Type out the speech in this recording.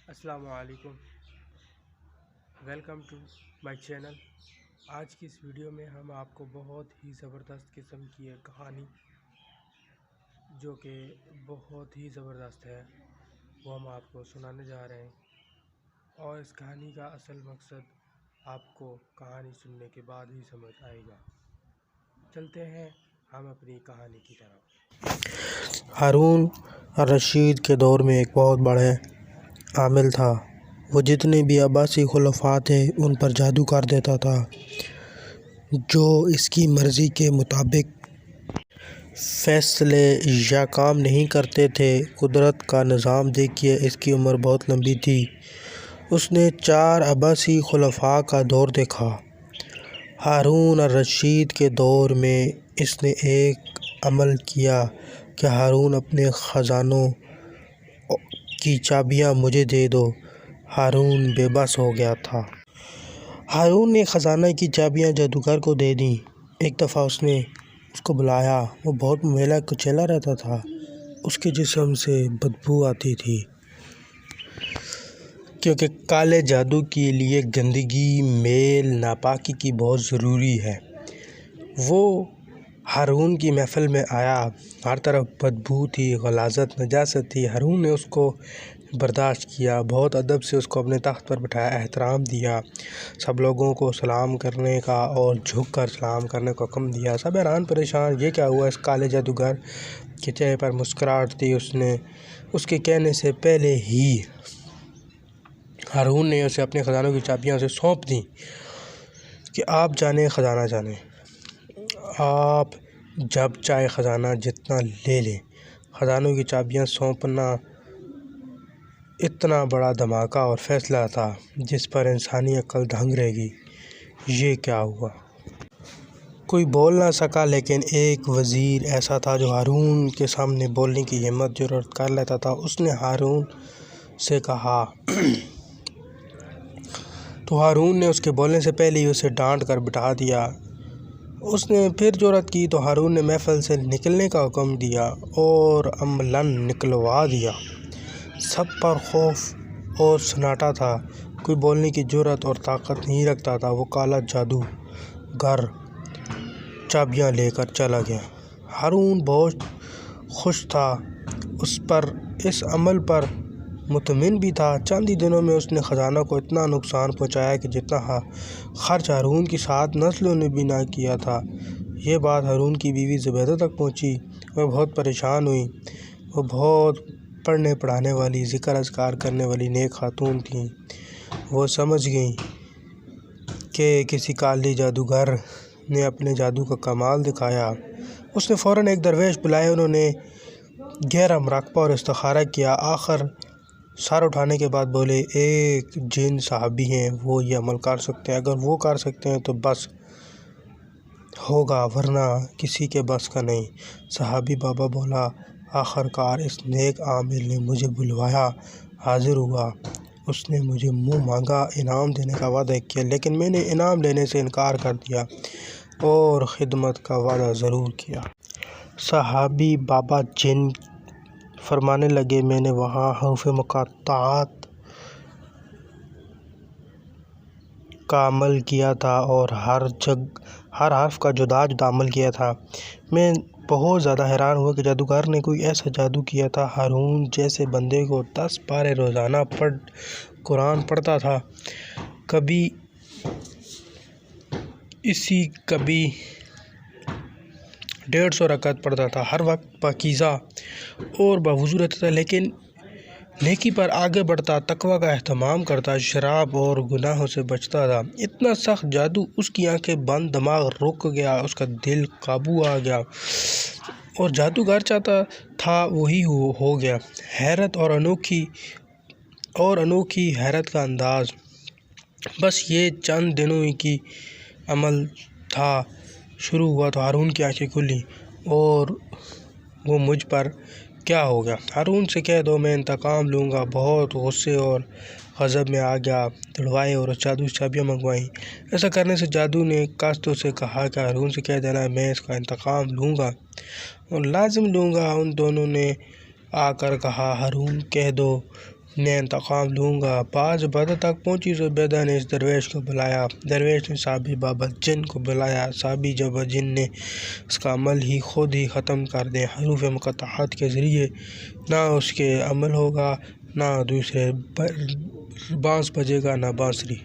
السلام علیکم، welcome to my channel. آج کی اس ویڈیو میں ہم آپ کو بہت ہی زبردست قسم کی ایک کہانی جو کہ بہت ہی زبردست ہے وہ ہم آپ کو سنانے جا رہے ہیں، اور اس کہانی کا اصل مقصد آپ کو کہانی سننے کے بعد ہی سمجھ آئے گا۔ چلتے ہیں ہم اپنی کہانی کی طرف۔ ہارون الرشید کے دور میں ایک بہت بڑے عامل تھا۔ وہ جتنے بھی عباسی خلفاء تھے ان پر جادو کر دیتا تھا، جو اس کی مرضی کے مطابق فیصلے یا کام نہیں کرتے تھے۔ قدرت کا نظام دیکھیے، اس کی عمر بہت لمبی تھی۔ اس نے 4 عباسی خلفاء کا دور دیکھا۔ ہارون الرشید کے دور میں اس نے ایک عمل کیا کہ ہارون اپنے خزانوں کی چابیاں مجھے دے دو۔ ہارون بے بس ہو گیا تھا۔ ہارون نے خزانہ کی چابیاں جادوگر کو دے دیں۔ ایک دفعہ اس نے اس کو بلایا۔ وہ بہت میلا کچیلا رہتا تھا، اس کے جسم سے بدبو آتی تھی، کیونکہ کالے جادو کے لیے گندگی، میل، ناپاکی کی بہت ضروری ہے۔ وہ ہارون کی محفل میں آیا، ہر طرف بدبو تھی، غلاظت، نجاست تھی۔ ہارون نے اس کو برداشت کیا، بہت ادب سے اس کو اپنے تخت پر بٹھایا، احترام دیا، سب لوگوں کو سلام کرنے کا اور جھک کر سلام کرنے کا حکم دیا۔ سب حیران پریشان، یہ کیا ہوا؟ اس کالے جادوگر کے چہرے پر مسکراہٹ تھی۔ اس کے کہنے سے پہلے ہی ہارون نے اسے اپنے خزانوں کی چابیاں اسے سونپ دیں کہ آپ جانیں، خزانہ جانیں، آپ جب چاہے خزانہ جتنا لے لیں۔ خزانوں کی چابیاں سونپنا اتنا بڑا دھماکہ اور فیصلہ تھا جس پر انسانی عقل دنگ رہ گئی۔ یہ کیا ہوا؟ کوئی بول نہ سکا، لیکن ایک وزیر ایسا تھا جو ہارون کے سامنے بولنے کی ہمت جرأت کر لیتا تھا۔ اس نے ہارون سے کہا تو ہارون نے اس کے بولنے سے پہلے ہی اسے ڈانٹ کر بٹھا دیا۔ اس نے پھر جرأت کی تو ہارون نے محفل سے نکلنے کا حکم دیا اور عملاً نکلوا دیا۔ سب پر خوف اور سناٹا تھا، کوئی بولنے کی جرأت اور طاقت نہیں رکھتا تھا۔ وہ کالا جادوگر چابیاں لے کر چلا گیا۔ ہارون بہت خوش تھا، اس عمل پر مطمئن بھی تھا۔ چند ہی دنوں میں اس نے خزانہ کو اتنا نقصان پہنچایا کہ جتنا خرچ ہارون کی 7 نسلوں نے بھی نہ کیا تھا۔ یہ بات ہارون کی بیوی زبیدہ تک پہنچی۔ وہ بہت پریشان ہوئی۔ وہ بہت پڑھنے پڑھانے والی، ذکر اذکار کرنے والی نیک خاتون تھیں۔ وہ سمجھ گئیں کہ کسی کالے جادوگر نے اپنے جادو کا کمال دکھایا۔ اس نے فوراً ایک درویش بلائے۔ انہوں نے گہرا مراقبہ اور استخارہ کیا، آخر سر اٹھانے کے بعد بولے، ایک جن صحابی ہیں، وہ یہ عمل کر سکتے ہیں، اگر وہ کر سکتے ہیں تو بس ہوگا، ورنہ کسی کے بس کا نہیں۔ صحابی بابا بولا، آخر کار اس نیک عامل نے مجھے بلوایا، حاضر ہوا۔ اس نے مجھے منہ مانگا انعام دینے کا وعدہ کیا، لیکن میں نے انعام لینے سے انکار کر دیا اور خدمت کا وعدہ ضرور کیا۔ صحابی بابا جن فرمانے لگے، میں نے وہاں حروف مقطعات کا عمل کیا تھا اور ہر حرف کا جدا جدا عمل کیا تھا۔ میں بہت زیادہ حیران ہوا کہ جادوگر نے کوئی ایسا جادو کیا تھا۔ ہارون جیسے بندے کو 10 پارے روزانہ قرآن پڑھتا تھا، کبھی 150 رکعت پڑھتا تھا، ہر وقت پاکیزہ اور باوضو رہتا تھا، لیکن نیکی پر آگے بڑھتا، تقوی کا اہتمام کرتا، شراب اور گناہوں سے بچتا تھا۔ اتنا سخت جادو، اس کی آنکھیں بند، دماغ رک گیا، اس کا دل قابو آ گیا، اور جادوگر چاہتا تھا وہی ہو گیا۔ حیرت اور انوکھی حیرت کا انداز، بس یہ چند دنوں کی عمل تھا۔ شروع ہوا تو ہارون کی آنکھیں کھلیں اور وہ مجھ پر کیا ہو گیا؟ ہارون سے کہہ دو میں انتقام لوں گا۔ بہت غصے اور غضب میں آ گیا، دڑوائے اور اس جادو سے چابیاں منگوائیں۔ ایسا کرنے سے جادو نے قاصدوں سے کہا کہ ہارون سے کہہ دینا میں اس کا انتقام لوں گا اور لازم لوں گا۔ ان دونوں نے آ کر کہا، ہارون کہہ دو میں انتقام لوں گا۔ بعض بدر تک پہنچی زبیدہ نے اس درویش کو بلایا۔ درویش نے صابی بابا جن کو بلایا۔ صابی بابا جن نے اس کا عمل ہی خود ہی ختم کر دیں۔ حروف مقطعات کے ذریعے نہ اس کے عمل ہوگا، نہ دوسرے بانس بجے گا، نہ بانسری۔